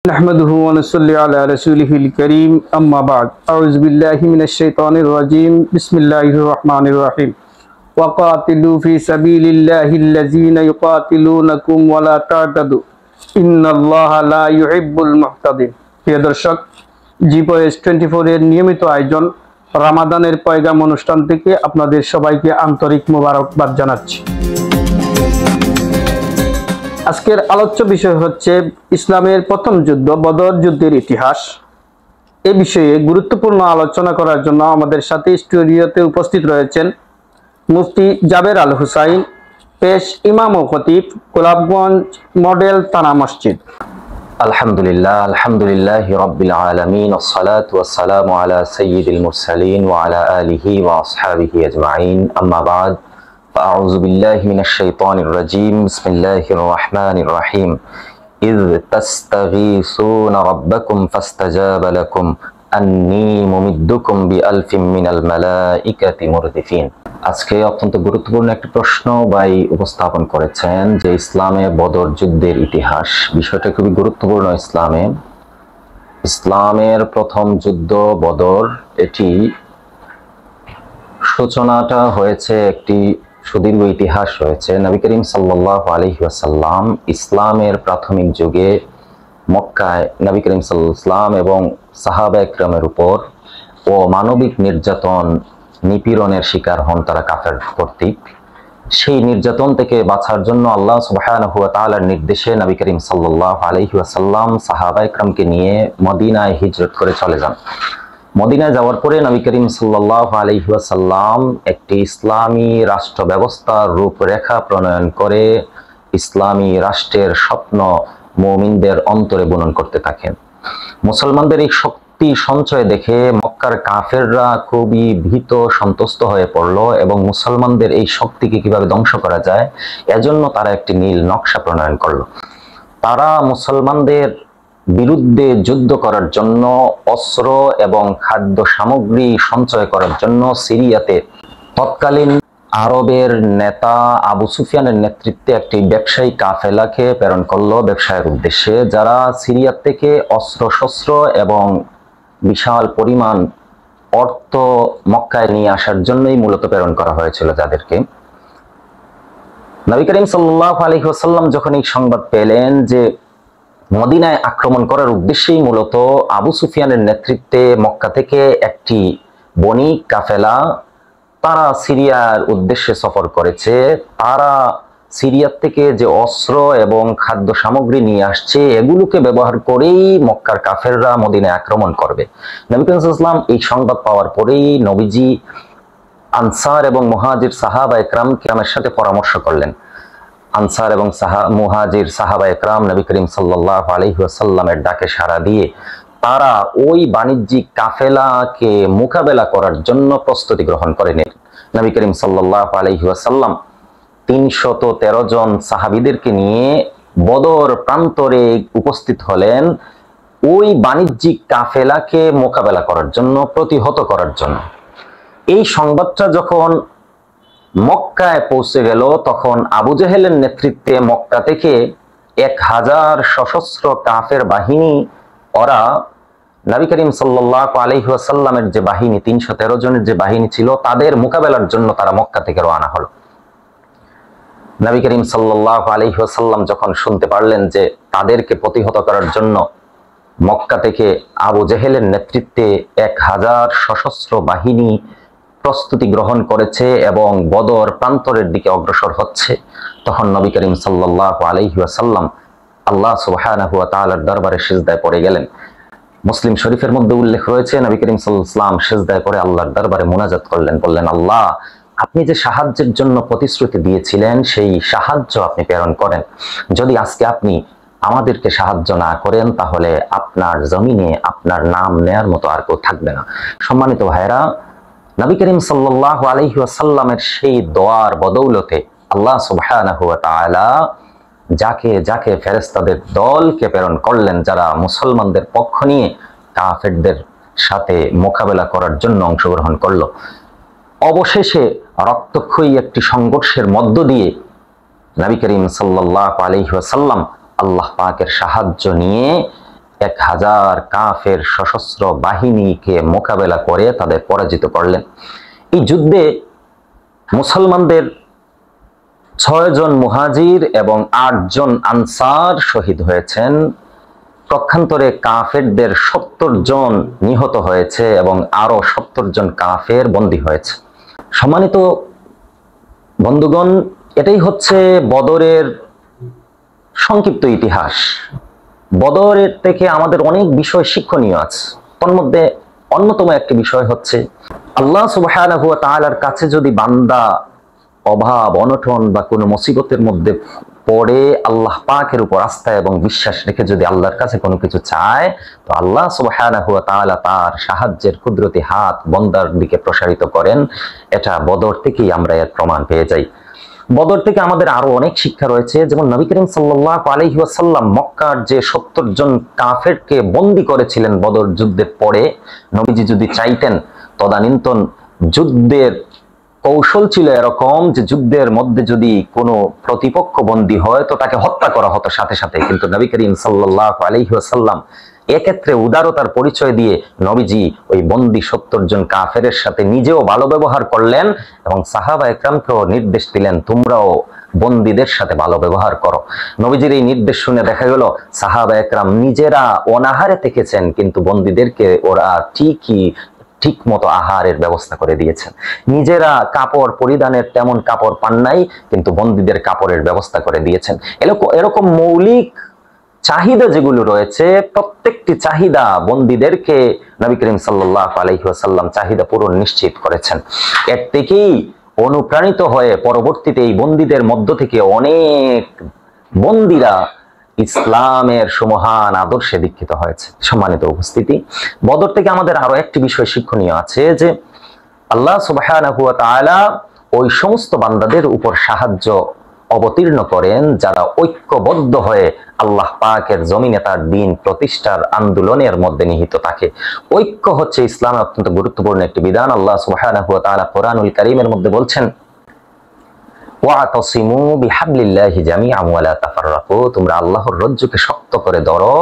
نحمده ونصلي على رسوله الكريم أما بعد أعوذ بالله من الشيطان الرجيم بسم الله الرحمن الرحيم وقاتلوا في سبيل الله الذين يقاتلونكم ولا تعتدوا إن الله لا يحب المعتدين। প্রিয় দর্শক, জিপোএস 24 এর নিয়মিত আয়োজন রামাদানের পয়গাম অনুষ্ঠান থেকে আপনাদের সবাইকে আন্তরিক মোবারকবাদ জানাচ্ছি। আজকের আলোচ্য বিষয় হচ্ছে ইসলামের প্রথম যুদ্ধ বদর যুদ্ধের ইতিহাস। এই বিষয়ে গুরুত্বপূর্ণ আলোচনা করার জন্য আমাদের সাথে স্টুডিওতে উপস্থিত রয়েছেন মুফতি জাবের আল হুসাইন, পেশ ইমাম ও খতিব, গোলাপগঞ্জ মডেল থানা মসজিদ। আলহামদুলিল্লাহ রাব্বিল আলামিন ওয়াসসালাতু ওয়াসসালামু আলা সাইয়্যিদিল মুরসালিন ওয়া আলা আলিহি ওয়া আসহাবিহি আজমাইন, আম্মা বা'দ। فأعوذ بالله من الشيطان الرجيم بسم الله الرحمن الرحيم إذ تستغيثون ربكم فاستجاب لكم أني ممدكم بألف من الملائكة مردفين। আজকে অত্যন্ত গুরুত্বপূর্ণ একটি প্রশ্ন ভাই উপস্থাপন করেছেন যে ইসলামে বদর যুদ্ধের ইতিহাস। বিষয়টা খুবই গুরুত্বপূর্ণ। ইসলামের প্রথম যুদ্ধ বদর, এটি সূচনাটা হয়েছে একটি সুদীর্ঘ ইতিহাস রয়েছে। নবী করিম সাল্লাল্লাহু আলাইহি ওয়াসাল্লাম ইসলামের প্রাথমিক যুগে মক্কায় নবী করিম সাল্লাল্লাহু আলাইহি ওয়াসাল্লাম এবং সাহাবা ইকরামের উপর মানবিক নির্যাতন নিপীড়নের শিকার হন তারা কাফের কর্তৃক। সেই নির্যাতন থেকে বাঁচার জন্য আল্লাহ সুবহানাহু ওয়া তাআলার নির্দেশে নবী করিম সাল্লাল্লাহু আলাইহি ওয়াসাল্লাম সাহাবা ইকরামকে নিয়ে মদিনায় হিজরত করে চলে যান। মদিনায় যাওয়ার পরে নবী করিম সাল্লাল্লাহু আলাইহি ওয়াসাল্লাম একটি ইসলামী রাষ্ট্র ব্যবস্থার রূপরেখা প্রণয়ন করে ইসলামী রাষ্ট্রের স্বপ্ন মুমিনদের অন্তরে বুনন করতে থাকেন। মুসলমানদের এই শক্তি সঞ্চয় দেখে মক্কার কাফেররা খুবই ভীত সন্ত্রস্ত হয়ে পড়ল এবং মুসলমানদের এই শক্তিকে কিভাবে ধ্বংস করা যায় এজন্য তারা একটি নীল নকশা প্রণয়ন করলো। তারা মুসলমানদের বিরুদ্ধে যুদ্ধ করার জন্য অস্ত্র এবং খাদ্য সামগ্রী সঞ্চয় করার জন্য সিরিয়াতে তৎকালীন আরবের নেতা আবু সুফিয়ানের নেতৃত্বে একটি ব্যবসায়ী কাফেলাকে প্রেরণ করলো ব্যবসায়ের উদ্দেশ্যে, যারা সিরিয়া থেকে অস্ত্র শস্ত্র এবং বিশাল পরিমাণ অর্থ মক্কায় নিয়ে আসার জন্যই মূলত প্রেরণ করা হয়েছিল যাদেরকে। নবী করিম সাল্লাল্লাহু আলাইহি ওয়াসাল্লাম যখন এই সংবাদ পেলেন যে মদিনায় আক্রমণ করার উদ্দেশ্যেই মূলত আবু সুফিয়ানের নেতৃত্বে মক্কা থেকে একটি বণিক কাফেলা তারা সিরিয়ার উদ্দেশ্যে সফর করেছে, তারা সিরিয়ার থেকে যে অস্ত্র এবং খাদ্য সামগ্রী নিয়ে আসছে এগুলোকে ব্যবহার করেই মক্কার কাফেররা মদিনায় আক্রমণ করবে। নবী করিম সাল্লাল্লাহু আলাইহি ওয়াসাল্লাম এই সংবাদ পাওয়ার পরেই নবীজি আনসার এবং মুহাজির সাহাবা ইকরামের সাথে পরামর্শ করলেন। আনসার এবং মুহাজির সাহাবা ইকরাম নবী করিম সাল্লাল্লাহু আলাইহি ওয়াসাল্লামের ডাকে সাড়া দিয়ে তারা ওই বাণিজ্যিক কাফেলাকে মোকাবেলা করার জন্য প্রস্তুতি গ্রহণ করে নিলেন। নবী করিম সাল্লাল্লাহু আলাইহি ওয়াসাল্লাম 313 জন সাহাবীদেরকে নিয়ে বদর প্রান্তরে উপস্থিত হলেন ওই বাণিজ্যিক কাফেলাকে মোকাবেলা করার জন্য, প্রতিহত করার জন্য। এই সংবাদটা যখন মক্কায় পৌঁছে গেল তখন আবু জেহেলের নেতৃত্বে মক্কা থেকে 1000 সশস্ত্র কাফের বাহিনী, ওরা নবী করিম সাল্লাল্লাহু আলাইহি ওয়াসাল্লামের যে বাহিনী 313 জনের যে বাহিনী ছিল তাদের মোকাবেলার জন্য তারা মক্কা থেকে রওনা হলো। নবী করিম সাল্লাল্লাহু আলাইহি ওয়াসাল্লাম যখন শুনতে পারলেন যে তাদেরকে প্রতিহত করার জন্য মক্কা থেকে আবু জেহেলের নেতৃত্বে 1000 সশস্ত্র বাহিনী প্রস্তুতি গ্রহণ করেছে এবং বদর প্রান্তরের দিকে অগ্রসর হচ্ছে, তখন নবী করিম সাল্লাল্লাহু আলাইহি ওয়াসাল্লাম আল্লাহ সুবহানাহু ওয়া তাআলার দরবারে সিজদায় পড়ে গেলেন। মুসলিম শরীফের মধ্যে উল্লেখ রয়েছে নবী করিম সাল্লাল্লাহু আলাইহি ওয়াসাল্লাম সিজদায় পড়ে আল্লাহর দরবারে মুনাজাত করলেন, বললেন, আল্লাহ, আপনি যে সাহায্যের জন্য প্রতিশ্রুতি দিয়েছিলেন সেই সাহায্য আপনি প্রেরণ করেন। যদি আজকে আপনি আমাদেরকে সাহায্য না করেন তাহলে আপনার জমিনে আপনার নাম নেয়ার মতো আর কেউ থাকবে না। সম্মানিত ভাইরা, নবী করিম সাল্লাল্লাহু আলাইহি ওয়াসাল্লামের সেই দোয়ার বদৌলতে আল্লাহ সুবহানাহু ওয়া তাআলা যাকে যাকে ফেরেশতাদের দলকে প্রেরণ করলেন যারা মুসলমানদের পক্ষ নিয়ে কাফেরদের সাথে মোকাবেলা করার জন্য অংশগ্রহণ করলো। অবশেষে রক্তক্ষয়ী একটি সংঘর্ষের মধ্য দিয়ে নবী করিম সাল্লাল্লাহু আলাইহি ওয়াসাল্লাম আল্লাহ পাকের সাহায্য নিয়ে 1000 কাফের সশস্ত্র বাহিনীকে মোকাবেলা করে তাদের পরাজিত করলেন। এই যুদ্ধে মুসলমানদের 6 জন মুহাজির এবং 8 জন আনসার শহীদ হয়েছেন। পক্ষান্তরে কাফেরদের 70 জন নিহত হয়েছে এবং আরো 70 জন কাফের বন্দী হয়েছে। সম্মানিত বন্ধুগণ, এটাই হচ্ছে বদরের সংক্ষিপ্ত ইতিহাস। বদরের থেকে আমাদের অনেক বিষয় শিক্ষণীয় আছে। তার মধ্যে অন্যতম একটি বিষয় হচ্ছে আল্লাহ সুবহানাহু ওয়া তাআলার কাছে যদি বান্দা অভাব অনটন বা কোনো মুসিবতের মধ্যে পড়ে আল্লাহ পাকের উপর আস্থা এবং বিশ্বাস রেখে যদি আল্লাহর কাছে কোনো কিছু চায়, তো আল্লাহ সুবহানাহু ওয়া তাআলা তার সাহায্যের কুদরতি হাত বান্দার দিকে প্রসারিত করেন। এটা বদর থেকেই আমরা এর প্রমাণ পেয়ে যাই। বদর থেকে আমাদের আরো অনেক শিক্ষা রয়েছে। যেমন নবী করিম সাল্লাল্লাহু আলাইহি ওয়াসাল্লাম মক্কার যে 70 জন কাফেরকে বন্দী করেছিলেন বদর যুদ্ধের পরে, নবীজি যদি চাইতেন তদানীন্তন যুদ্ধের কৌশল ছিল এরকম যে যুদ্ধের মধ্যে যদি কোনো প্রতিপক্ষ বন্দী হয় তো তাকে হত্যা করা হতো সাথে সাথে। কিন্তু নবী করিম সাল্লাল্লাহু আলাইহি ওয়াসাল্লাম এক্ষেত্রে উদারতার পরিচয় দিয়ে নবীজি ওই বন্দী 70 জন কাফেরের সাথে নিজেও ভালো ব্যবহার করলেন এবং সাহাবা একরামকেও নির্দেশ দিলেন, তোমরাও বন্দীদের সাথে ভালো ব্যবহার করো। নবীজির এই নির্দেশ শুনে দেখা গেল সাহাবা একরাম নিজেরা অনাহারে থেকেছেন, কিন্তু বন্দীদেরকে ওরা ঠিক মতো আহারের ব্যবস্থা করে দিয়েছেন। নিজেরা কাপড় পরিধানের তেমন কাপড় পান নাই, কিন্তু বন্দীদের কাপড়ের ব্যবস্থা করে দিয়েছেন। এরকম মৌলিক চাহিদা যেগুলো রয়েছে, প্রত্যেকটি চাহিদা বন্দীদেরকে নবী করিম সাল্লাল্লাহু আলাইহি ওয়াসাল্লাম চাহিদা পূরণ নিশ্চিত করেছেন। এর থেকেই অনুপ্রাণিত হয়ে পরবর্তীতে এই বন্দীদের মধ্য থেকে অনেক বন্দীরা ইসলামের সুমহান আদর্শে দীক্ষিত হয়েছে। সম্মানিত উপস্থিতি, বদর থেকে আমাদের আরো একটি বিষয় শিক্ষণীয় আছে যে আল্লাহ সুবহানাহু ওয়া তাআলা ওই সমস্ত বান্দাদের উপর সাহায্য অবতীর্ণ করেন যারা ঐক্যবদ্ধ হয়ে আল্লাহ পাকের জমিনে তার দ্বীন প্রতিষ্ঠার আন্দোলনের মধ্যে নিহিত থাকে। ঐক্য হচ্ছে ইসলামের অত্যন্ত গুরুত্বপূর্ণ একটি বিধান। আল্লাহ সুবহানাহু ওয়া তাআলা কোরআনুল কারীমের মধ্যে বলছেন, ওয়াতাসিমু বিহাবলিল্লাহি জামিআন ওয়া লা তাফাররাকু, তোমরা আল্লাহর রজ্জুকে শক্ত করে ধরো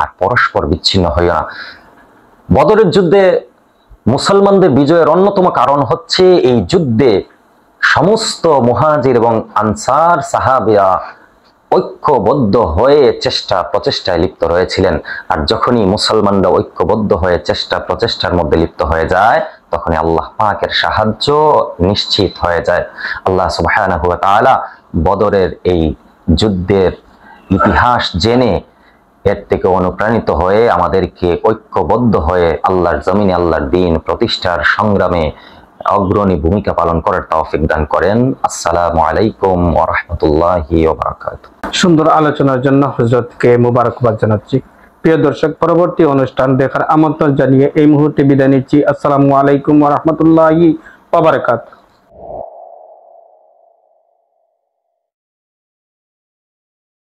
আর পরস্পর বিচ্ছিন্ন হইও না। বদরের যুদ্ধে মুসলমানদের বিজয়ের অন্যতম কারণ হচ্ছে এই যুদ্ধে সমস্ত মুহাজির এবং আনসার সাহাবিরা ঐক্যবদ্ধ হয়ে প্রচেষ্টায় লিপ্ত রয়েছিলেন। আর যখনই মুসলমানরা ঐক্যবদ্ধ হয়ে প্রচেষ্টার মধ্যে লিপ্ত হয়ে যায়, তখনই আল্লাহ পাকের সাহায্য নিশ্চিত হয়ে যায়। আল্লাহ সুবহানাহু ওয়া তাআলা বদরের এই যুদ্ধের ইতিহাস জেনে এর থেকে অনুপ্রাণিত হয়ে আমাদেরকে ঐক্যবদ্ধ হয়ে আল্লাহর জমিনে আল্লাহর দ্বীন প্রতিষ্ঠার সংগ্রামে অগ্রণী ভূমিকা পালন করার তৌফিক দান করেন। আসসালামু আলাইকুম ওয়া রাহমাতুল্লাহি ওয়া বারাকাতুহু। সুন্দর আলোচনার জন্য হযরতকে মোবারকবাদ জানাচ্ছি। প্রিয় দর্শক, পরবর্তী অনুষ্ঠান দেখার আমন্ত্রণ জানিয়ে এই মুহূর্তে বিদায় নিচ্ছি। আসসালামু আলাইকুম ওয়া রাহমাতুল্লাহি ওয়া বারাকাতুহু।